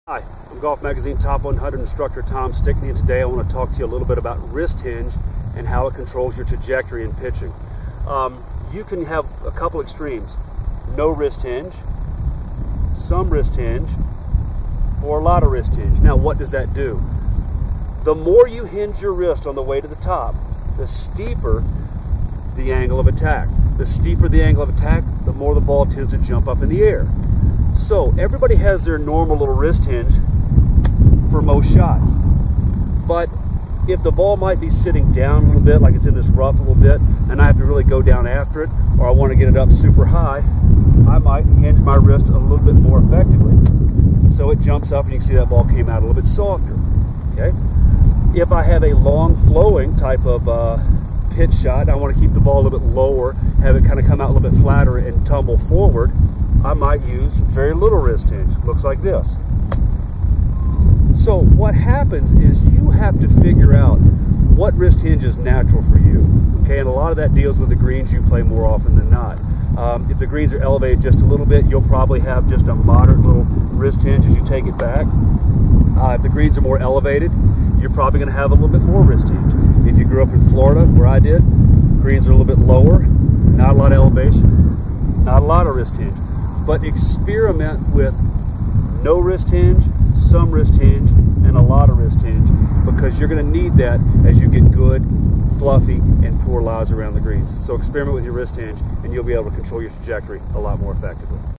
Hi, I'm Golf Magazine Top 100 instructor Tom Stickney, and today I want to talk to you a little bit about wrist hinge and how it controls your trajectory in pitching. You can have a couple extremes: no wrist hinge, some wrist hinge, or a lot of wrist hinge. Now, what does that do? The more you hinge your wrist on the way to the top, the steeper the angle of attack. The steeper the angle of attack, the more the ball tends to jump up in the air. So everybody has their normal little wrist hinge for most shots. But if the ball might be sitting down a little bit, like it's in this rough a little bit, and I have to really go down after it, or I want to get it up super high, I might hinge my wrist a little bit more effectively. So it jumps up and you can see that ball came out a little bit softer. Okay? If I have a long flowing type of pitch shot, I want to keep the ball a little bit lower, have it kind of come out a little bit flatter and tumble forward, I might use very little wrist hinge. Looks like this. So what happens is you have to figure out what wrist hinge is natural for you. Okay, and a lot of that deals with the greens you play more often than not. If the greens are elevated just a little bit, you'll probably have just a moderate little wrist hinge as you take it back. If the greens are more elevated, you're probably going to have a little bit more wrist hinge. If you grew up in Florida, where I did, greens are a little bit lower, not a lot of elevation, not a lot of wrist hinge. But experiment with no wrist hinge, some wrist hinge, and a lot of wrist hinge, because you're going to need that as you get good, fluffy, and poor lies around the greens. So experiment with your wrist hinge, and you'll be able to control your trajectory a lot more effectively.